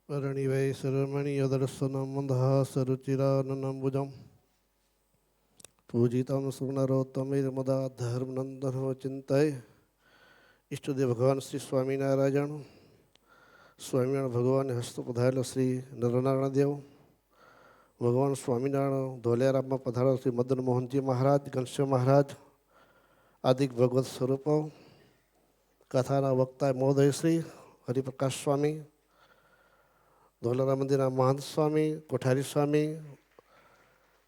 वर्णिवै शरमणीयदर्शनं मन्दहासरुचिराननम्बुजं पूजितं सुनरोत्तमैर्मदा धर्मनन्दनो चिंतय। ઈષ્ટદેવ ભગવાન શ્રી સ્વામિનારાયણ, સ્વામિનારાયણ ભગવાન હસ્ત પધારેલો શ્રી નરનારાયણ દેવ, ભગવાન સ્વામિનારાયણ ધોલેરામમાં પધારેલો શ્રી મદન મોહનજી મહારાજ, ઘનશ્યામ મહારાજ, આદિક ભગવત સ્વરૂપો, કથાના વક્તા મહોદય શ્રી હરિપ્રકાશ સ્વામી, ધોલેરા મંદિરના મહંત સ્વામી, કોઠારી સ્વામી,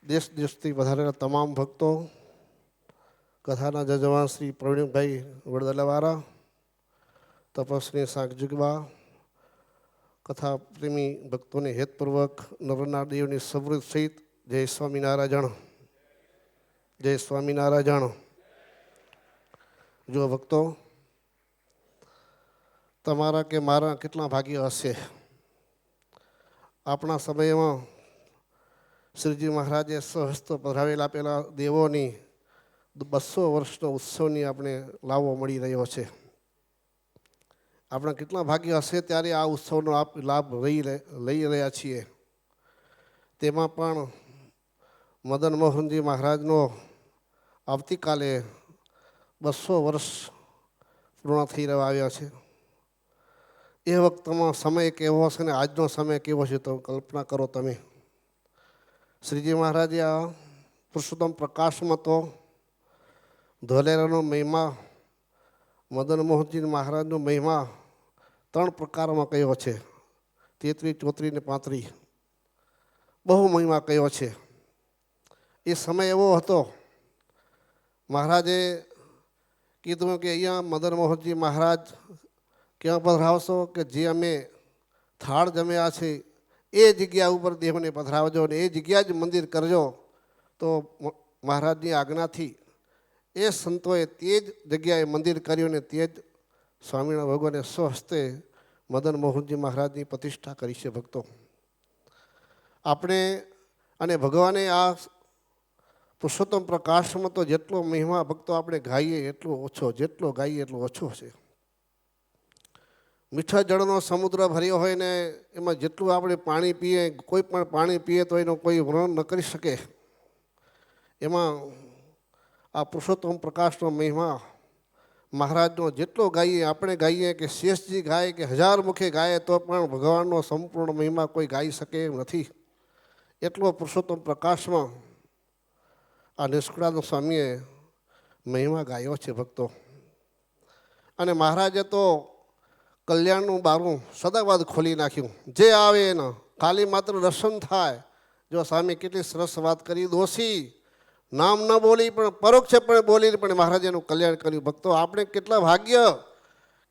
દેશ દેશથી પધારેલા તમામ ભક્તો, કથાના જજમાન શ્રી પ્રવીણભાઈ વડદલાવાળા, તપસ્વી સાંકજુગવા, કથા પ્રેમી ભક્તોને હેતપૂર્વક નરનાર દેવની સમૃદ્ધ સહિત જય સ્વામિનારાયણ, જય સ્વામિનારાયણ. જો ભક્તો, તમારા કે મારા કેટલા ભાગ્ય હશે. આપણા સમયમાં શ્રીજી મહારાજે સ્વહસ્તો પધરાવેલા પેલા દેવોની 200 વર્ષનો ઉત્સવની આપણે લાવો મળી રહ્યો છે. આપણા કેટલા ભાગ્ય હશે ત્યારે આ ઉત્સવનો લાભ લઈ રહ્યા છીએ. તેમાં પણ મદન મોહનજી મહારાજનો આવતીકાલે 200 વર્ષ પૂર્ણ થઈ રહ્યા આવ્યા છે. એ વખતમાં સમય કેવો હશે ને આજનો સમય કેવો છે તો કલ્પના કરો તમે. શ્રીજી મહારાજે આ પુરુષોત્તમ પ્રકાશમાં તો ધોલેરાનો મહિમા, મદન મોહનજી મહારાજનો મહિમા 3 પ્રકારમાં કયો છે: 33, 34 ને 35. બહુ મહિમા કયો છે. એ સમય એવો હતો, મહારાજે કીધું કે અહીંયા મદન મોહનજી મહારાજ ક્યાં પધરાવશો કે જે અમે થાળ જમ્યા છે એ જગ્યા ઉપર દેવને પધરાવજો અને એ જગ્યા જ મંદિર કરજો. તો મહારાજની આજ્ઞાથી એ સંતોએ તે જ જગ્યાએ મંદિર કર્યું ને તે જ સ્વામિનારાયણ ભગવાને સ્વહસ્તે મદન મોહનજી મહારાજની પ્રતિષ્ઠા કરી છે. ભક્તો, આપણે અને ભગવાને આ પુરુષોત્તમ પ્રકાશમાં તો જેટલો મહિમા ભક્તો આપણે ગાઈએ એટલો ઓછો, જેટલો ગાઈએ એટલો ઓછો છે. મીઠા જળનો સમુદ્ર ભર્યો હોય ને એમાં જેટલું આપણે પાણી પીએ, કોઈ પણ પાણી પીએ તો એનો કોઈ વર્ણન ન કરી શકે. એમાં આ પુરુષોત્તમ પ્રકાશનો મહિમા મહારાજનો જેટલો ગાઈએ, આપણે ગાઈએ કે શેષજી ગાય કે 1000 મુખે ગાય તો પણ ભગવાનનો સંપૂર્ણ મહિમા કોઈ ગાઈ શકે એમ નથી. એટલો પુરુષોત્તમ પ્રકાશમાં આ નિષ્કુળાનંદ સ્વામીએ મહિમા ગાયો છે. ભક્તો, અને મહારાજે તો કલ્યાણનું બારું સદાવાદ ખોલી નાખ્યું. જે આવે એને ખાલી માત્ર દર્શન થાય. જો સ્વામી કેટલી સરસ વાત કરી. દોષી નામ ન બોલી પણ પરોક્ષપણે બોલીને પણ મહારાજે એનું કલ્યાણ કર્યું. ભક્તો, આપણે કેટલા ભાગ્ય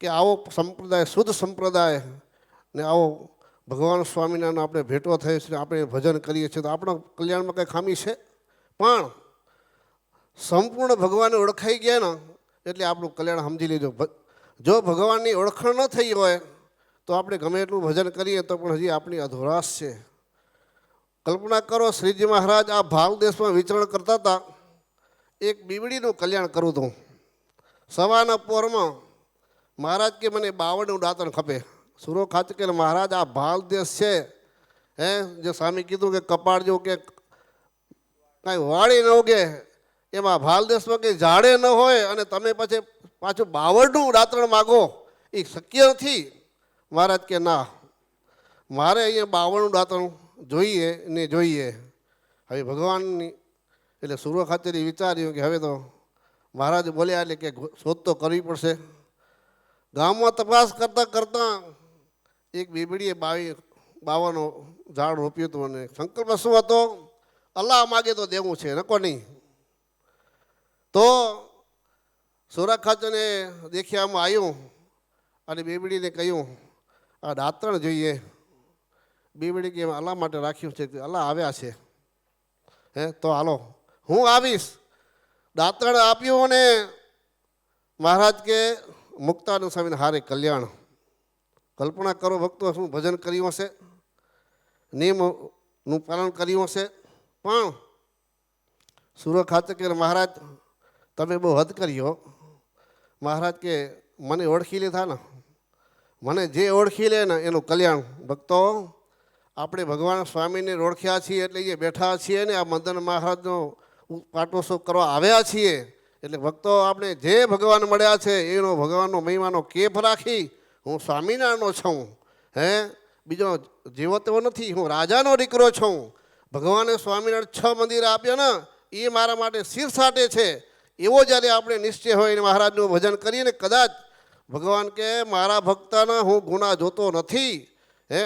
કે આવો સંપ્રદાય, શુદ્ધ સંપ્રદાય ને આવો ભગવાન સ્વામિનારાયણ આપણે ભેટો થઈએ છીએ, આપણે ભજન કરીએ છીએ તો આપણા કલ્યાણમાં કંઈ ખામી છે? પણ સંપૂર્ણ ભગવાનને ઓળખાઈ ગયા ને એટલે આપણું કલ્યાણ સમજી લેજો. જો ભગવાનની ઓળખાણ ન થઈ હોય તો આપણે ગમે એટલું ભજન કરીએ તો પણ હજી આપણી અધુરાશ છે. કલ્પના કરો, શ્રીજી મહારાજ આ ભાવ દેશમાં વિચરણ કરતા હતા. એક બીવડીનું કલ્યાણ કરું હતું. સવારના પોરમાં મહારાજ કે મને 52નું દાંતણ ખપે. સુરો ખાતે કે મહારાજ આ ભાવ દેશ છે, જે સ્વામી કીધું કે કપાળ જેવું કે કાંઈ વાળી ન ઉગે એમાં ભાલ દેશમાં કંઈ ઝાડે ન હોય અને તમે પછી પાછું 52નું દાંતણ માગો, એ શક્ય નથી. મહારાજ કે ના, મારે અહીંયા 52નું દાંતણ જોઈએ ને જોઈએ. હવે ભગવાનની એટલે સુરો ખાતેથી વિચાર્યું કે હવે તો મહારાજ બોલ્યા એટલે કે શોધ તો કરવી પડશે. ગામમાં તપાસ કરતાં કરતાં એક બીબડીએ 52 ઝાડ રોપ્યું હતું અને સંકલ્પ શું હતો? અલ્લાહ માગે તો દેવું છે, નકો નહીં. તો સુરા ખાચરને દેખ્યામાં આવ્યું અને બીબડીને કહ્યું આ દાંતણ જોઈએ. બીબડી કે અલ્લાહ માટે રાખ્યું છે, અલ્લાહ આવ્યા છે. તો હાલો હું આવીશ. દાંતણ આપ્યું અને મહારાજ કે મુક્તાનંદ સ્વામીને હારે કલ્યાણ. કલ્પના કરો ભક્તો, શું ભજન કર્યું હશે, નિયમનું પાલન કર્યું હશે. પણ સુરો ખાતે કે મહારાજ તમે બહુ હદ કર્યો. મહારાજ કે મને ઓળખી લીધા ને? મને જે ઓળખી લે ને એનું કલ્યાણ. ભક્તો, આપણે ભગવાન સ્વામીને ઓળખ્યા છીએ એટલે જે બેઠા છીએ ને આ મદન મહારાજનો પાટોત્સવ કરવા આવ્યા છીએ એટલે ભક્તો આપણે જે ભગવાન મળ્યા છે એનો ભગવાનનો મહિમાનો કેફ રાખી હું સ્વામિનારાયણનો છું. બીજો જેવો તેવો નથી, હું રાજાનો દીકરો છું. ભગવાને સ્વામિનારાયણ 6 મંદિર આપ્યા ને એ મારા માટે શીરસાટે છે. એવો જ્યારે આપણે નિશ્ચય હોય ને મહારાજનું ભજન કરીએ કદાચ ભગવાન કે મારા ભક્તને હું ગુના જોતો નથી.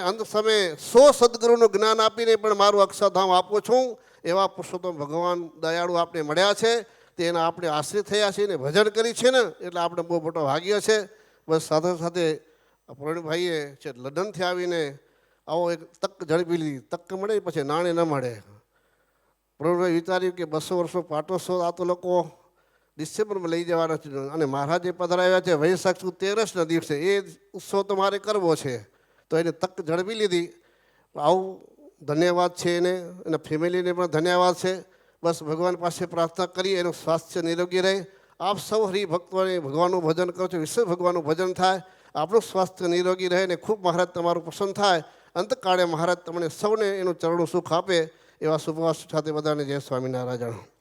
અંત સમયે 100 સદગુરુનું જ્ઞાન આપીને પણ મારું અક્ષરધામ આપું છું. એવા પુરુષોત્તમ ભગવાન દયાળુ આપણે મળ્યા છે, તેના આપણે આશ્રિત થયા છીએ ને ભજન કરી છે ને એટલે આપણે બહુ મોટો ભાગ્ય છે. બસ સાથે સાથે પ્રવીણભાઈએ છે લંડનથી આવીને આવો એક તક ઝડપી લીધી. તક મળે પછી નાણે ન મળે. પ્રવીણભાઈ વિચાર્યું કે 200 વર્ષનો પાટોત્સવ આ તો લોકો ડિસેમ્બરમાં લઈ જવાના છે અને મહારાજે પધરાવ્યા છે વૈશાખ સુદ 13ના દિવસે, એ ઉત્સવ તો મારે કરવો છે તો એને તક ઝડપી લીધી. આવું ધન્યવાદ છે એને, એના ફેમિલીને પણ ધન્યવાદ છે. બસ ભગવાન પાસે પ્રાર્થના કરીએ એનું સ્વાસ્થ્ય નિરોગી રહે. આપ સૌ હરિભક્તોને ભગવાનનું ભજન કરો છો, વિશ્વ ભગવાનનું ભજન થાય, આપણું સ્વાસ્થ્ય નિરોગી રહે ને ખૂબ મહારાજ તમારું પસંદ થાય. અંતકાળે મહારાજ તમને સૌને એનું ચરણનું સુખ આપે એવા શુભવાસ સાથે બધાને જય સ્વામિનારાયણ.